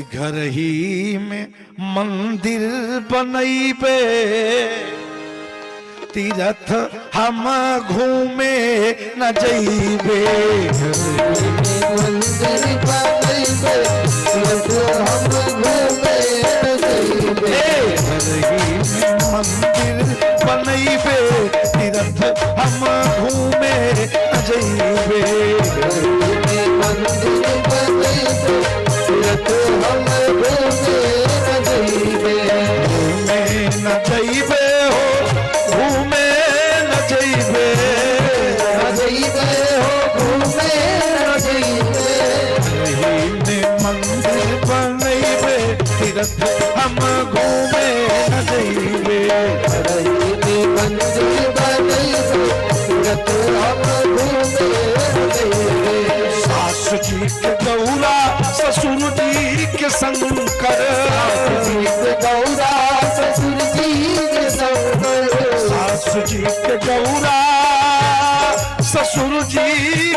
कि घर ही में मंदिर बनैबे, तीरथ हम घूमे न जइबे। मंदिर बनैबे, तीरथ हम घूमे न जइबे। घर ही में मंदिर बनैबे, तीरथ हम घूमे न जइबे। मंदिर बनैबे, तीरथ हम घूमे न जइबे। घूमे न जइबे हो, घूमे न जइबे, न जइबे हो, घूमे न जइबे। रही में मंदिर बनैबे, तीरथ हम घूमे न जइबे। रही में मंदिर बनैबे, तीरथ हम घूमे न जइबे। सास जी के गौरा, ससुर जी के शंकर, गौरा ससुर जी के शंकर। सास जी के गौरा, ससुर जी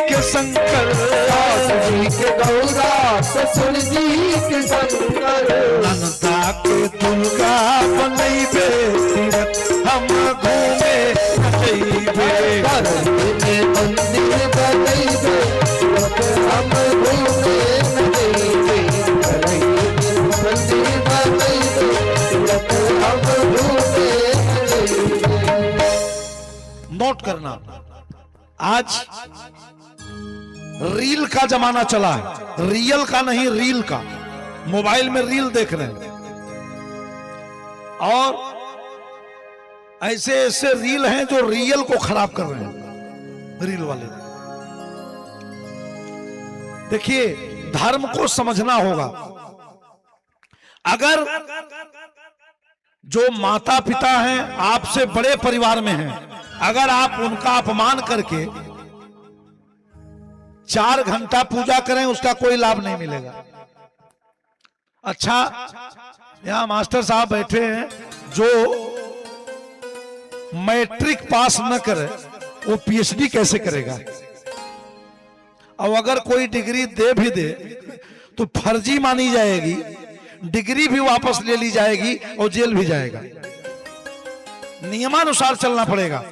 के शंकर। सास जी के गौरा ससुर जी के शंकर। नंदा के दुर्गा बनैबे, तीरथ हम घूमे न जइबे। घर में मंदिर बनैबे, तीरथ हम घूमे न जइबे। घर में मंदिर बनैबे, तीरथ हम घूमे न जइबे। नोट करना, आज रील का जमाना चला है, रियल का नहीं रील का। मोबाइल में रील देख रहे हैं और ऐसे ऐसे रील हैं जो रियल को खराब कर रहे हैं, रील वाले। देखिए, धर्म को समझना होगा। अगर जो माता पिता हैं, आपसे बड़े परिवार में हैं, अगर आप उनका अपमान करके 4 घंटा पूजा करें, उसका कोई लाभ नहीं मिलेगा। अच्छा, यहां मास्टर साहब बैठे हैं, जो मैट्रिक पास न करे वो पीएचडी कैसे करेगा? और अगर कोई डिग्री दे भी दे तो फर्जी मानी जाएगी, डिग्री भी वापस ले ली जाएगी और जेल भी जाएगा। नियमानुसार चलना पड़ेगा।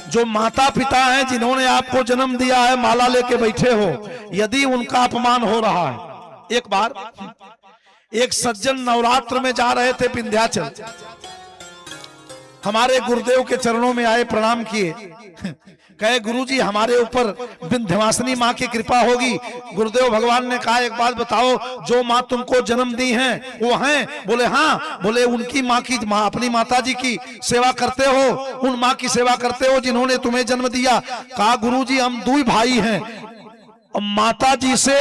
जो माता पिता हैं, जिन्होंने आपको जन्म दिया है, माला लेके बैठे हो, यदि उनका अपमान हो रहा है। एक बार एक सज्जन नवरात्र में जा रहे थे विंध्याचल, हमारे गुरुदेव के चरणों में आए, प्रणाम किए, कहे गुरुजी हमारे ऊपर विंध्यवासिनी माँ की कृपा होगी। गुरुदेव भगवान ने कहा एक बात बताओ, जो माँ तुमको जन्म दी हैं वो हैं? बोले हाँ। बोले उनकी माँ की, माँ अपनी माता जी की सेवा करते हो, उन माँ की सेवा करते हो जिन्होंने तुम्हें जन्म दिया? कहा गुरुजी हम 2 भाई हैं, माता जी से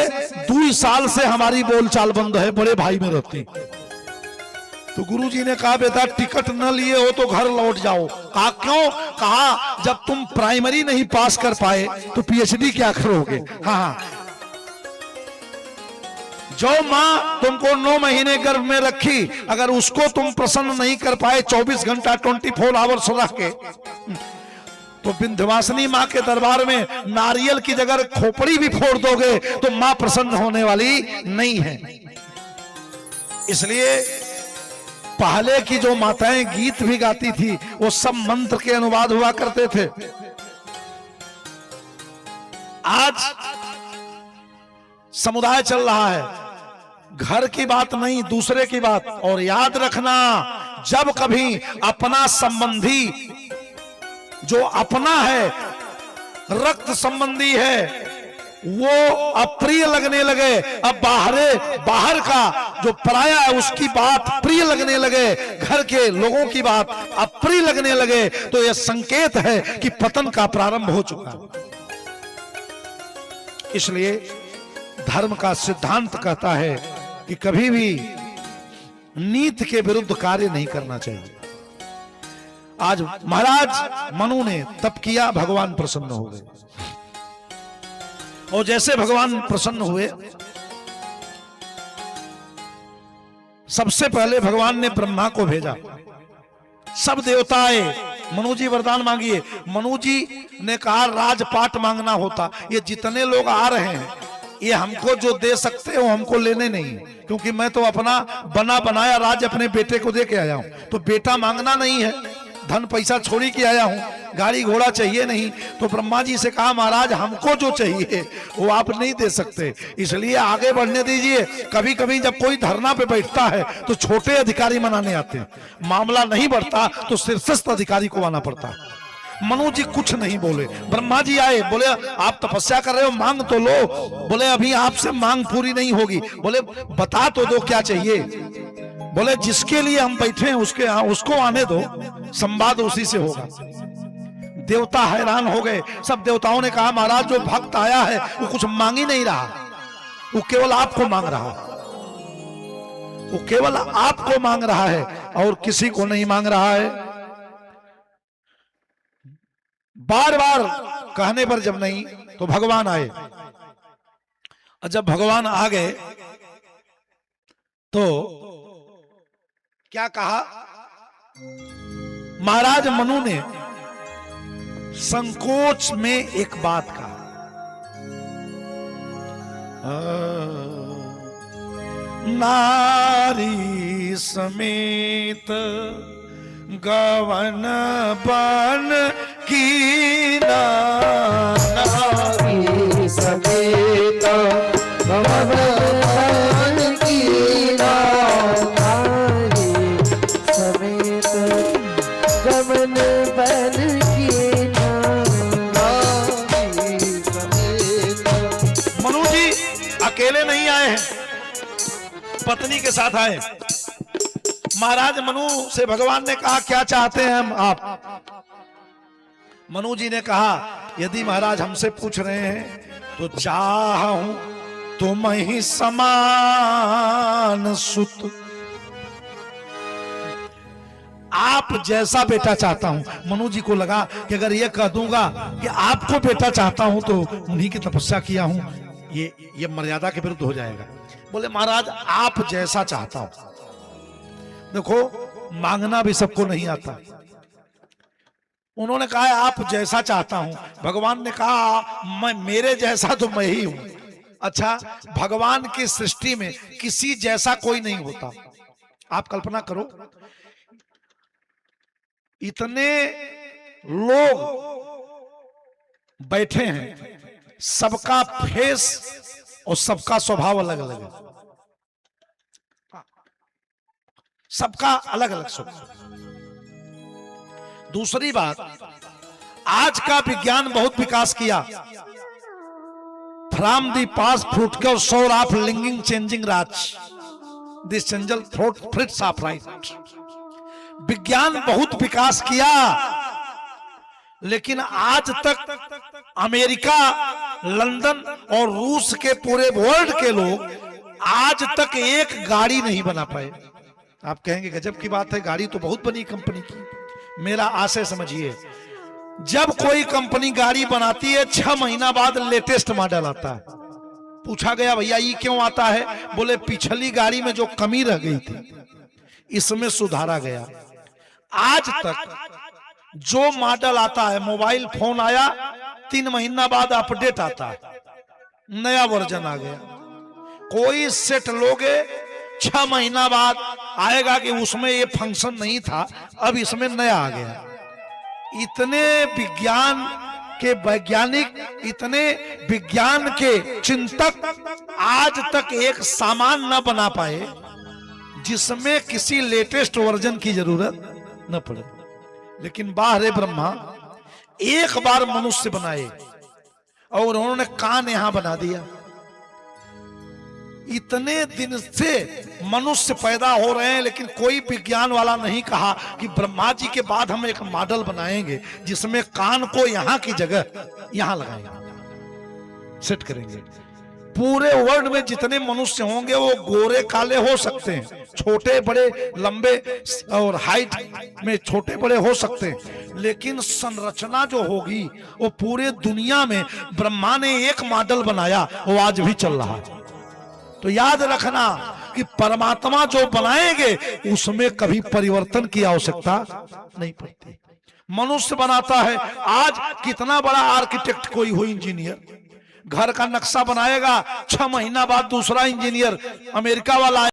2 साल से हमारी बोलचाल बंद है, बड़े भाई में रहती। तो गुरुजी ने कहा बेटा टिकट न लिए हो तो घर लौट जाओ। कहा क्यों? कहा जब तुम प्राइमरी नहीं पास कर पाए तो पीएचडी क्या करोगे? हाँ, जो माँ तुमको 9 महीने गर्भ में रखी, अगर उसको तुम प्रसन्न नहीं कर पाए 24 घंटा 24 आवर्स रख के, तो विंध्यवासिनी माँ के दरबार में नारियल की जगह खोपड़ी भी फोड़ दोगे तो माँ प्रसन्न होने वाली नहीं है। इसलिए पहले की जो माताएं गीत भी गाती थी, वो सब मंत्र के अनुवाद हुआ करते थे। आज समुदाय चल रहा है, घर की बात नहीं, दूसरे की बात। और याद रखना, जब कभी अपना संबंधी, जो अपना है, रक्त संबंधी है, वो अप्रिय लगने लगे, अब बाहर का जो पराया है उसकी बात प्रिय लगने लगे, घर के लोगों की बात अप्रिय लगने लगे, तो यह संकेत है कि पतन का प्रारंभ हो चुका है। इसलिए धर्म का सिद्धांत कहता है कि कभी भी नीति के विरुद्ध कार्य नहीं करना चाहिए। आज महाराज मनु ने तप किया, भगवान प्रसन्न हो गए। और जैसे भगवान प्रसन्न हुए, सबसे पहले भगवान ने ब्रह्मा को भेजा। सब देवता आए, मनु जी वरदान मांगिए। मनु जी ने कहा राजपाट मांगना होता। ये जितने लोग आ रहे हैं ये हमको जो दे सकते हो हमको लेने नहीं, क्योंकि मैं तो अपना बना बनाया राज्य अपने बेटे को दे के आया हूं। तो बेटा मांगना नहीं है, धन पैसा छोड़ी के आया हूं, गाड़ी घोड़ा चाहिए नहीं। तो ब्रह्मा जी से कहा महाराज हमको जो चाहिए वो आप नहीं दे सकते, इसलिए आगे बढ़ने दीजिए। कभी कभी जब कोई धरना पे बैठता है तो छोटे अधिकारी मनाने आते हैं, मामला नहीं बढ़ता तो शीर्षस्थ अधिकारी को आना पड़ता है। मनु जी कुछ नहीं बोले, ब्रह्मा जी आए, बोले आप तपस्या कर रहे हो मांग तो लो। बोले अभी आपसे मांग पूरी नहीं होगी। बोले बता तो दो क्या चाहिए। बोले जिसके लिए हम बैठे हैं उसको आने दो, संवाद उसी से होगा। देवता हैरान हो गए। सब देवताओं ने कहा महाराज जो भक्त आया है वो कुछ मांग ही नहीं रहा, वो केवल आपको मांग रहा, वो केवल आपको मांग रहा है और किसी को नहीं मांग रहा है। बार बार कहने पर जब नहीं तो भगवान आए, और जब भगवान आ गए तो क्या कहा, महाराज मनु ने संकोच में एक बात कहा, नारी समेत गवन बन की नारी समेत गवन बन की नारी समेत गवन बन की नारी समेत। मनु जी अकेले नहीं आए हैं, पत्नी के साथ आए। महाराज मनु से भगवान ने कहा क्या चाहते हैं हम आप। मनु जी ने कहा यदि महाराज हमसे पूछ रहे हैं तो चाहूं तुम ही समान सुत, आप जैसा बेटा चाहता हूं। मनु जी को लगा कि अगर ये कह दूंगा कि आपको बेटा चाहता हूं तो उन्हीं की तपस्या किया हूं, ये मर्यादा के विरुद्ध हो जाएगा। बोले महाराज आप जैसा चाहता हूं। देखो मांगना भी सबको नहीं आता। उन्होंने कहा आप जैसा चाहता हूं। भगवान ने कहा मैं मेरे जैसा तो मैं ही हूं। अच्छा, भगवान की सृष्टि में किसी जैसा कोई नहीं होता। आप कल्पना करो इतने लोग बैठे हैं, सबका फेस और सबका स्वभाव अलग अलग है, सबका अलग अलग स्वभाव। दूसरी बात, आज का विज्ञान बहुत विकास किया। फ्रॉम दी पास फ्रूटकर सोर ऑफ लिंगिंग चेंजिंग राज दिस चेंजल थ्रोट फ्रिट्स ऑफ राइट। विज्ञान बहुत विकास किया, लेकिन आज तक अमेरिका, लंदन और रूस के पूरे वर्ल्ड के लोग आज तक एक गाड़ी नहीं बना पाए। आप कहेंगे गजब की बात है, गाड़ी तो बहुत बनी कंपनी की। मेरा आशय समझिए, जब कोई कंपनी गाड़ी बनाती है 6 महीना बाद लेटेस्ट मॉडल आता है। पूछा गया भैया ये क्यों आता है? बोले पिछली गाड़ी में जो कमी रह गई थी इसमें सुधारा गया। आज तक जो मॉडल आता है, मोबाइल फोन आया 3 महीना बाद अपडेट आता है, नया वर्जन आ गया। कोई सेट लोगे 6 महीना बाद आएगा कि उसमें ये फंक्शन नहीं था, अब इसमें नया आ गया। इतने विज्ञान के वैज्ञानिक, इतने विज्ञान के चिंतक आज तक एक सामान न बना पाए जिसमें किसी लेटेस्ट वर्जन की जरूरत न पड़े। लेकिन बाहरे ब्रह्मा एक बार मनुष्य बनाए और उन्होंने कान यहां बना दिया। इतने दिन से मनुष्य पैदा हो रहे हैं, लेकिन कोई विज्ञान वाला नहीं कहा कि ब्रह्मा जी के बाद हम एक मॉडल बनाएंगे जिसमें कान को यहां की जगह यहां लगाएंगे, सेट करेंगे। पूरे वर्ल्ड में जितने मनुष्य होंगे वो गोरे काले हो सकते हैं, छोटे बड़े, लंबे और हाइट में छोटे बड़े हो सकते हैं, लेकिन संरचना जो होगी वो पूरे दुनिया में ब्रह्मा ने एक मॉडल बनाया, वो आज भी चल रहा है। तो याद रखना कि परमात्मा जो बनाएंगे उसमें कभी परिवर्तन की आवश्यकता नहीं पड़ती। मनुष्य बनाता है। आज कितना बड़ा आर्किटेक्ट कोई हो, इंजीनियर, घर का नक्शा बनाएगा, 6 महीना बाद दूसरा इंजीनियर अमेरिका वाला